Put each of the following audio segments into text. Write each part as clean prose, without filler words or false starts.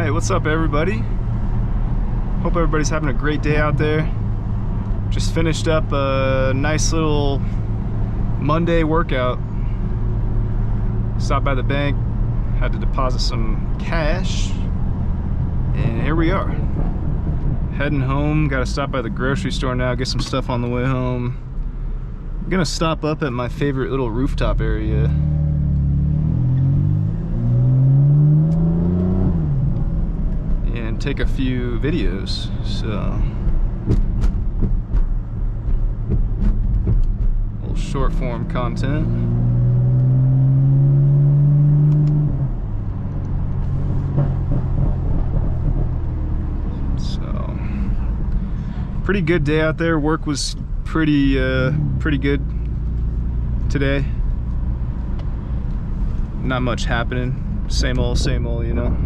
Alright, what's up everybody? Hope everybody's having a great day out there. Just finished up a nice little Monday workout. Stopped by the bank, had to deposit some cash, and here we are. Heading home, gotta stop by the grocery store now, get some stuff on the way home. I'm gonna stop up at my favorite little rooftop area. And take a few videos, so. Little short form content. So, pretty good day out there. Work was pretty good today. Not much happening. Same old, you know.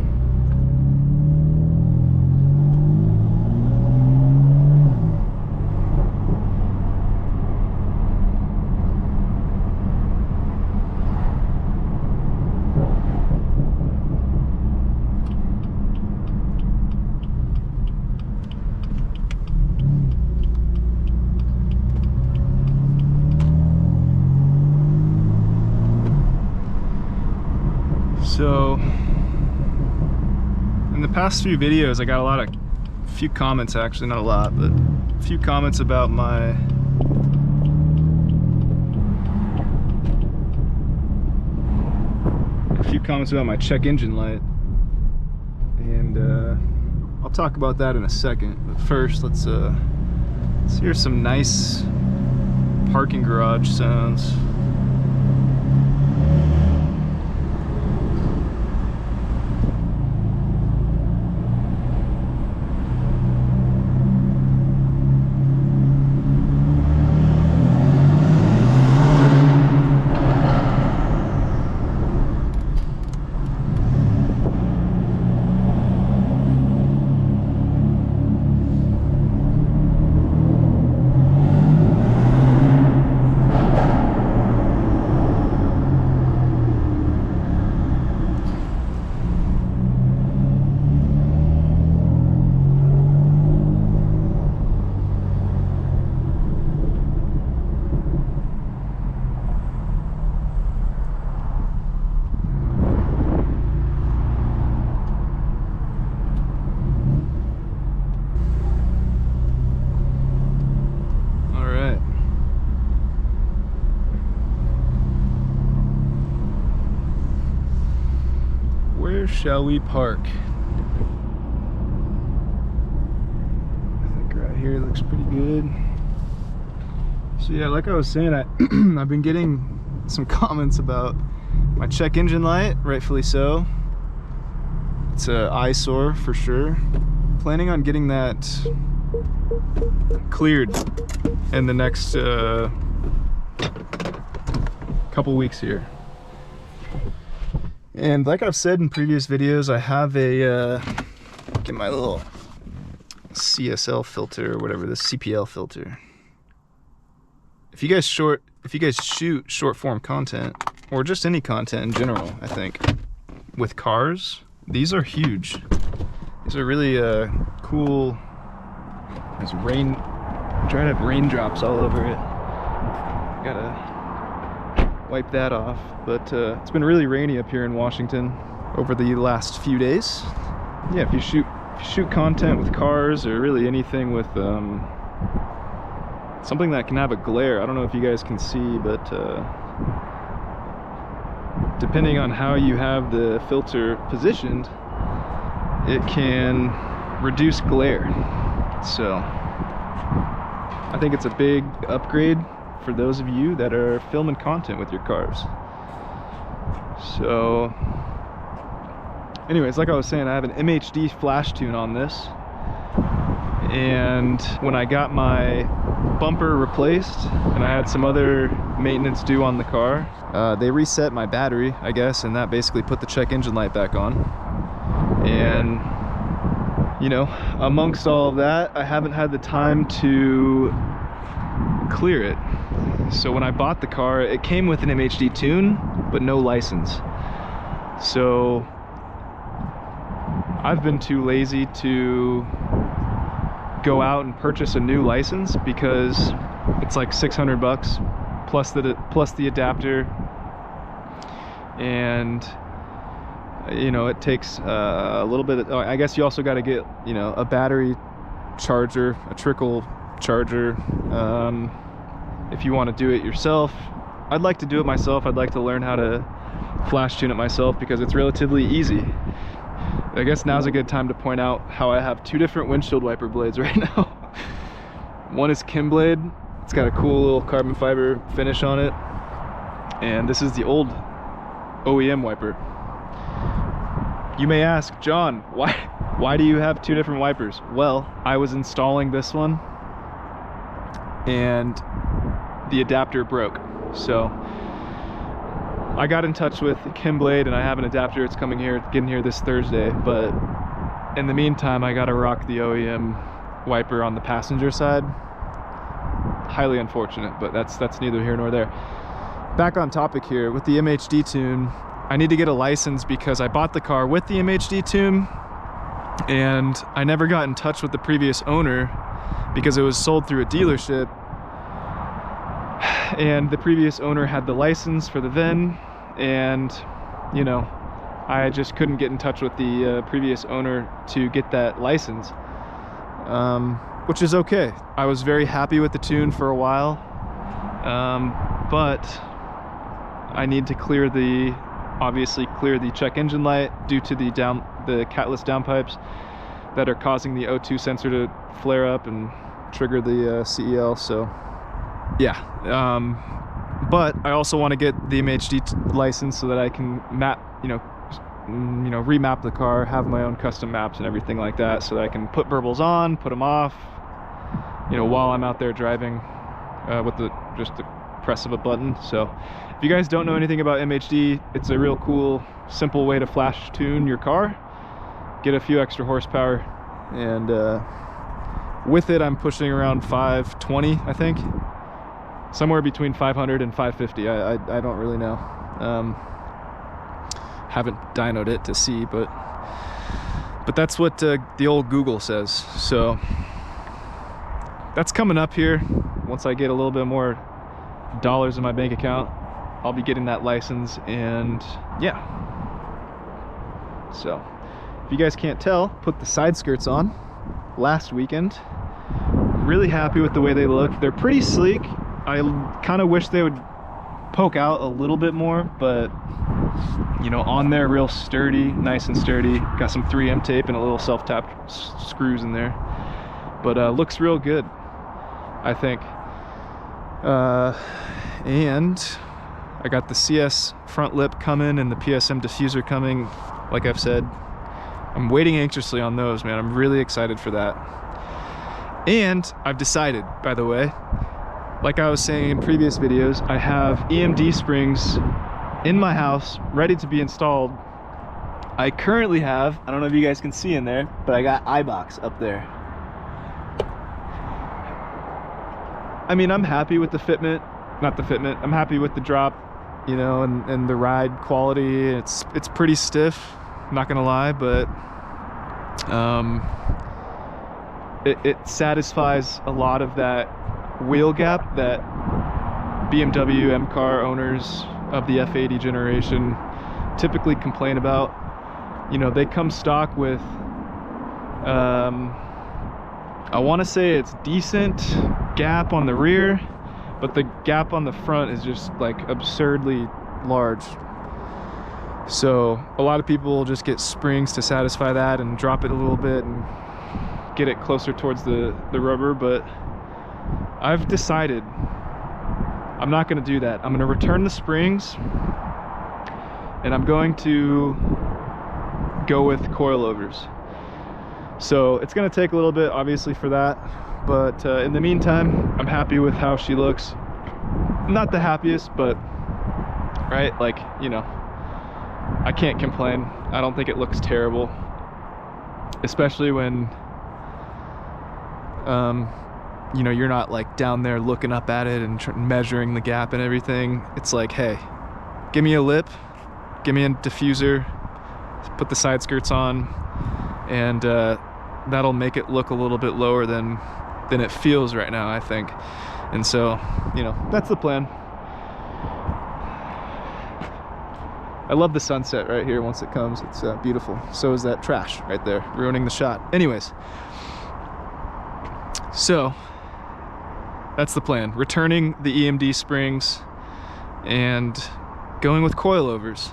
So, in the past few videos, I got a few comments actually, not a lot, but a few comments about my check engine light, and I'll talk about that in a second. But first, let's hear some nice parking garage sounds. Where shall we park? I think right here looks pretty good. So yeah, like I was saying, I've been getting some comments about my check engine light, rightfully so. It's an eyesore for sure. Planning on getting that cleared in the next couple weeks here. And like I've said in previous videos, I have a get my little CSL filter or whatever, this CPL filter. If you guys shoot short form content, or just any content in general, I think, with cars, these are huge. These are really cool. There's rain, trying to have raindrops all over it. Gotta wipe that off, but it's been really rainy up here in Washington over the last few days. Yeah, if you shoot content with cars or really anything with something that can have a glare, I don't know if you guys can see, but depending on how you have the filter positioned, it can reduce glare. So I think it's a big upgrade for those of you that are filming content with your cars. So anyways, like I was saying, I have an MHD flash tune on this, and when I got my bumper replaced and I had some other maintenance due on the car, they reset my battery, I guess, and that basically put the check engine light back on. And you know, amongst all of that, I haven't had the time to clear it. So when I bought the car, it came with an MHD tune, but no license. So I've been too lazy to go out and purchase a new license because it's like $600 plus the adapter, and you know, it takes a little bit of, I guess you also got to get, you know, a battery charger, a trickle charger, if you want to do it yourself. I'd like to do it myself. I'd like to learn how to flash tune it myself because it's relatively easy. I guess now's a good time to point out how I have two different windshield wiper blades right now. One is Kimblade. It's got a cool little carbon fiber finish on it, and this is the old OEM wiper. You may ask, John, why do you have two different wipers? Well, I was installing this one and the adapter broke. So I got in touch with Kimblade, and I have an adapter. It's getting here this Thursday, but in the meantime, I gotta rock the OEM wiper on the passenger side. Highly unfortunate, but that's neither here nor there. Back on topic here, with the MHD tune, I need to get a license because I bought the car with the MHD tune, and I never got in touch with the previous owner because it was sold through a dealership, and the previous owner had the license for the VIN, and you know, I just couldn't get in touch with the previous owner to get that license, which is okay. I was very happy with the tune for a while, but I need to obviously clear the check engine light due to the catless downpipes that are causing the O2 sensor to flare up and trigger the CEL. So yeah, but I also want to get the MHD license so that I can remap the car, have my own custom maps and everything like that, so that I can put burbles on, put them off, you know, while I'm out there driving with just the press of a button. So if you guys don't know anything about MHD, it's a real cool, simple way to flash tune your car, get a few extra horsepower, and with it I'm pushing around 520, I think, somewhere between 500 and 550. I don't really know. Haven't dynoed it to see, but that's what the old Google says. So that's coming up here. Once I get a little bit more dollars in my bank account, I'll be getting that license, and yeah. So if you guys can't tell, put the side skirts on last weekend. Really happy with the way they look. They're pretty sleek. I kind of wish they would poke out a little bit more, but you know, on there, real sturdy, nice and sturdy. Got some 3M tape and a little self-tap screws in there, but looks real good, I think. And I got the CS front lip coming and the PSM diffuser coming. Like I've said, I'm waiting anxiously on those, man. I'm really excited for that. And I've decided, by the way, like I was saying in previous videos, I have EMD springs in my house ready to be installed. I currently have, I don't know if you guys can see in there, but I got iBox up there. I mean, I'm happy with the fitment, I'm happy with the drop, you know, and the ride quality. It's pretty stiff, I'm not gonna lie, but it satisfies a lot of that wheel gap that BMW M-Car owners of the F80 generation typically complain about. You know, they come stock with I want to say it's decent gap on the rear, but the gap on the front is just like absurdly large. So a lot of people will just get springs to satisfy that and drop it a little bit and get it closer towards the rubber, but I've decided I'm not going to do that. I'm going to return the springs, and I'm going to go with coilovers. So it's going to take a little bit, obviously, for that, but in the meantime, I'm happy with how she looks. Not the happiest, but right, like, you know, I can't complain. I don't think it looks terrible, especially when you know, you're not like down there looking up at it and measuring the gap and everything. It's like, hey, give me a lip, give me a diffuser, put the side skirts on, and that'll make it look a little bit lower than it feels right now, I think. And so, you know, that's the plan. I love the sunset right here once it comes. It's beautiful. So is that trash right there, ruining the shot. Anyways, so that's the plan. Returning the EMD springs and going with coilovers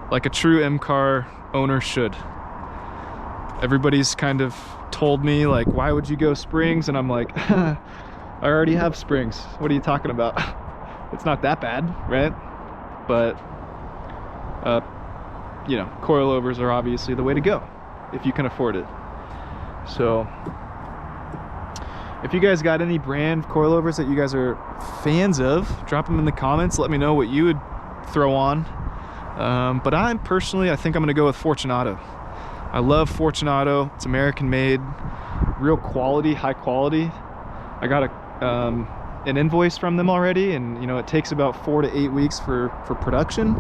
like a true M-Car owner should. Everybody's kind of told me, like, why would you go springs? And I'm like, I already have springs. What are you talking about? It's not that bad, right? But you know, coilovers are obviously the way to go if you can afford it. So if you guys got any brand coilovers that you guys are fans of, drop them in the comments. Let me know what you would throw on. But I think I'm gonna go with Fortunato. I love Fortunato. It's American made, real quality, high quality. I got an invoice from them already, and you know, it takes about 4 to 8 weeks for production,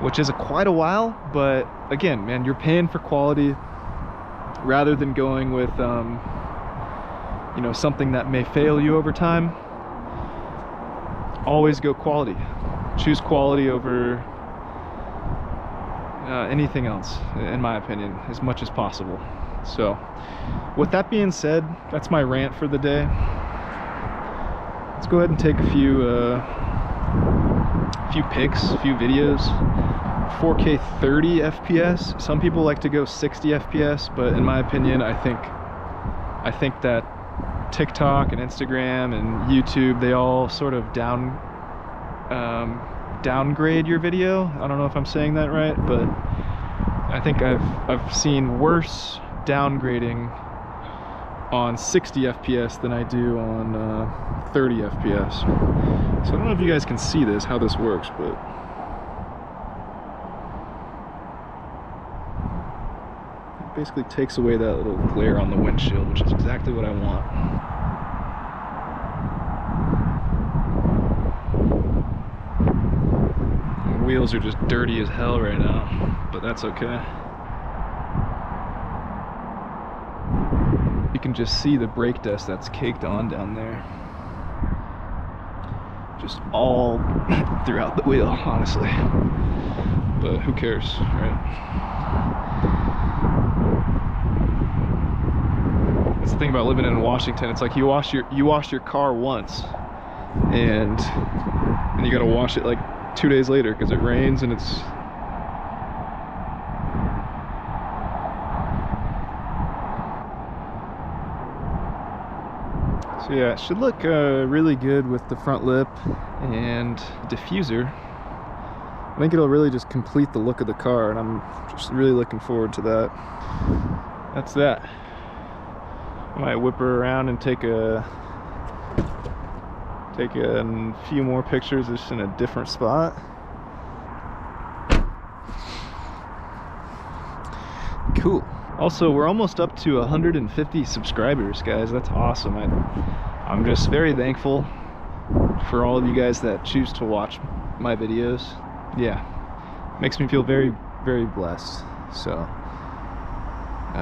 which is quite a while. But again, man, you're paying for quality rather than going with you know, something that may fail you over time. Always go quality. Choose quality over anything else, in my opinion, as much as possible. So with that being said, that's my rant for the day. Let's go ahead and take a few pics, a few videos. 4K 30 FPS. Some people like to go 60 FPS, but in my opinion, I think that TikTok and Instagram and YouTube, they all sort of downgrade your video. I don't know if I'm saying that right, but I think I've seen worse downgrading on 60 FPS than I do on 30 FPS. So I don't know if you guys can see this, how this works, but it basically takes away that little glare on the windshield, which is exactly what I want. The wheels are just dirty as hell right now, but that's okay. You can just see the brake dust that's caked on down there. Just all throughout the wheel, honestly. But who cares, right? That's the thing about living in Washington. It's like you wash your car once, and you gotta wash it like 2 days later because it rains and it's so yeah, it should look really good with the front lip and diffuser. I think it'll really just complete the look of the car, and I'm just really looking forward to that. That's that. I might whip her around and take a few more pictures just in a different spot. Cool. Also, we're almost up to 150 subscribers, guys. That's awesome. I'm just very thankful for all of you guys that choose to watch my videos. Yeah, makes me feel very, very blessed. So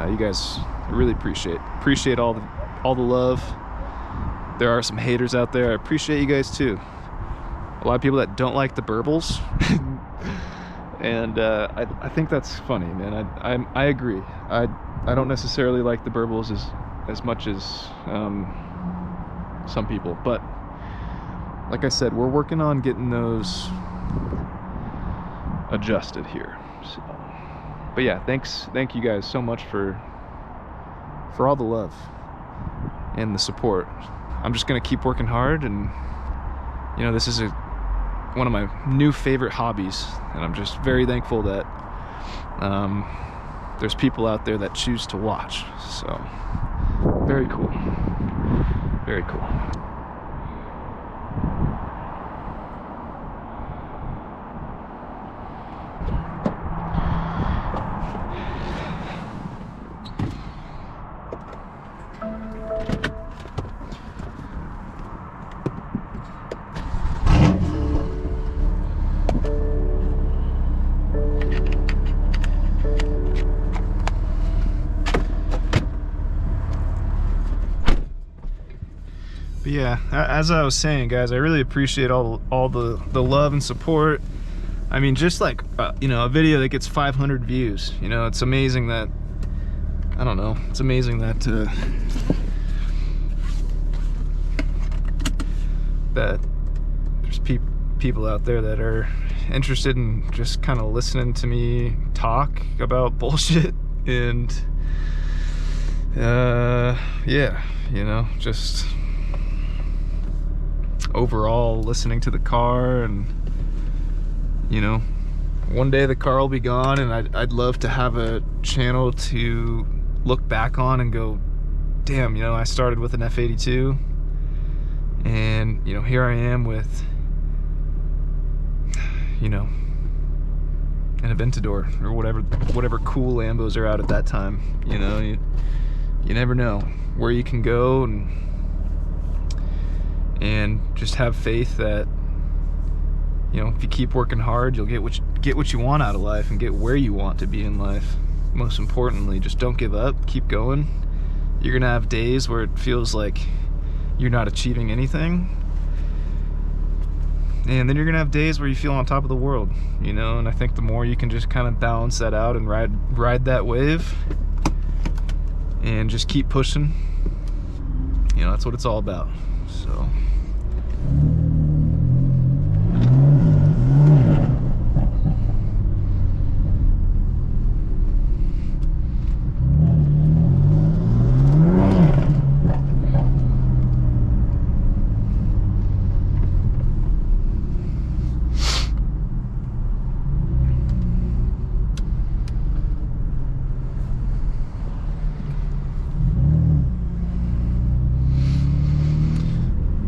you guys, I really appreciate all the love. There are some haters out there. I appreciate you guys too. A lot of people that don't like the burbles. And I think that's funny, man. I agree. I don't necessarily like the burbles as much as some people, but like I said, we're working on getting those adjusted here. So, but yeah, thank you guys so much for all the love and the support. I'm just gonna keep working hard, and you know, this is one of my new favorite hobbies, and I'm just very thankful that there's people out there that choose to watch. So very cool, very cool. yeah, as I was saying, guys, I really appreciate all the love and support. I mean, just like you know, a video that gets 500 views, you know, it's amazing that, I don't know, it's amazing that that there's people out there that are interested in just kind of listening to me talk about bullshit. And yeah, you know, just overall listening to the car. And you know, one day the car will be gone, and I'd love to have a channel to look back on and go, damn, you know, I started with an F82, and you know, here I am with, you know, an Aventador or whatever cool Lambos are out at that time. You know, you never know where you can go, and just have faith that, you know, if you keep working hard, you'll get what you want out of life and get where you want to be in life. Most importantly, just don't give up, keep going. You're gonna have days where it feels like you're not achieving anything, and then you're gonna have days where you feel on top of the world, you know. And I think the more you can just kind of balance that out and ride that wave and just keep pushing, you know, that's what it's all about. So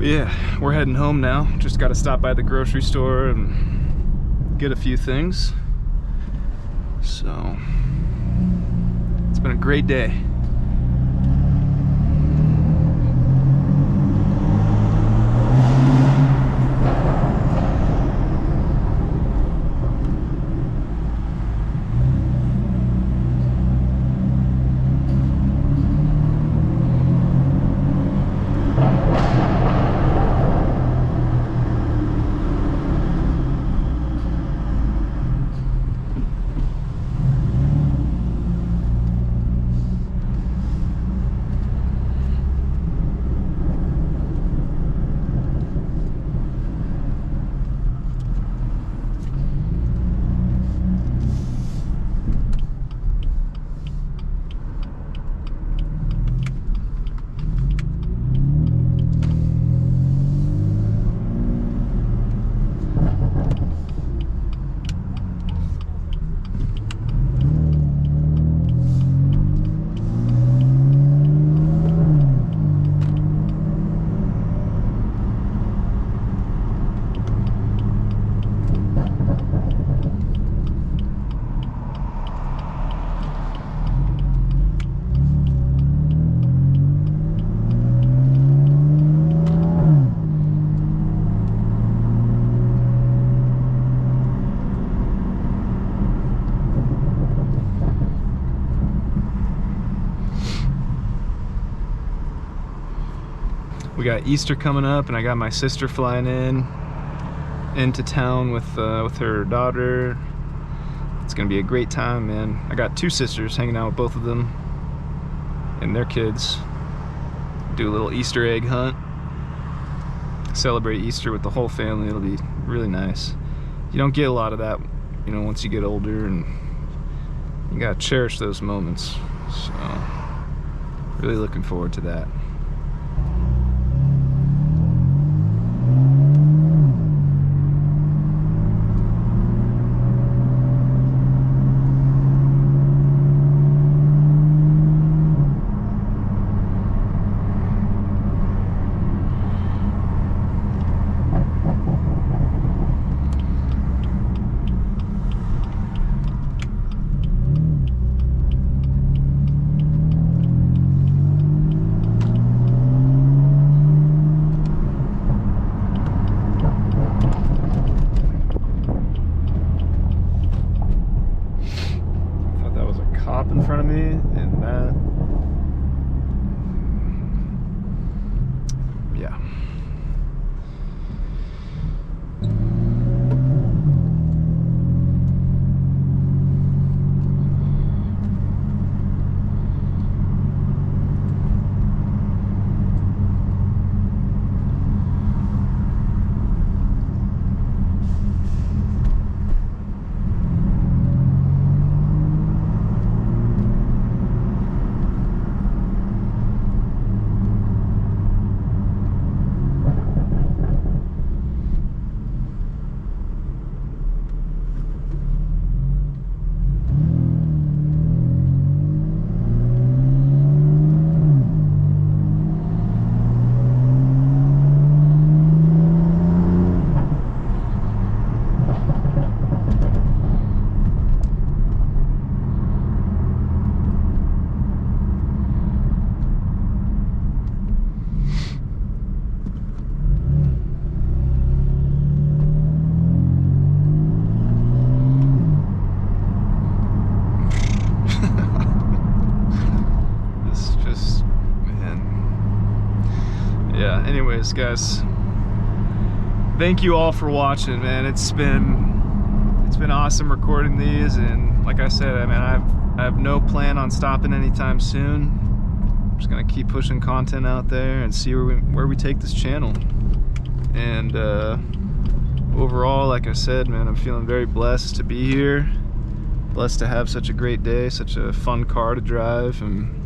yeah, we're heading home now. Just got to stop by the grocery store and get a few things. So it's been a great day. We got Easter coming up, and I got my sister flying into town with her daughter. It's gonna be a great time, man. I got two sisters, hanging out with both of them and their kids. Do a little Easter egg hunt. Celebrate Easter with the whole family. It'll be really nice. You don't get a lot of that, you know, once you get older, and you gotta cherish those moments. So, really looking forward to that. In front of me, and that, yeah. Yeah, anyways, guys, thank you all for watching, man. It's been awesome recording these, and like I said, I mean, I have no plan on stopping anytime soon. I'm just gonna keep pushing content out there and see where we take this channel. And overall, like I said, man, I'm feeling very blessed to be here, blessed to have such a great day, such a fun car to drive, and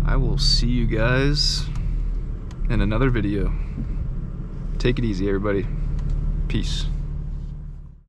I will see you guys in another video. Take it easy, everybody. Peace.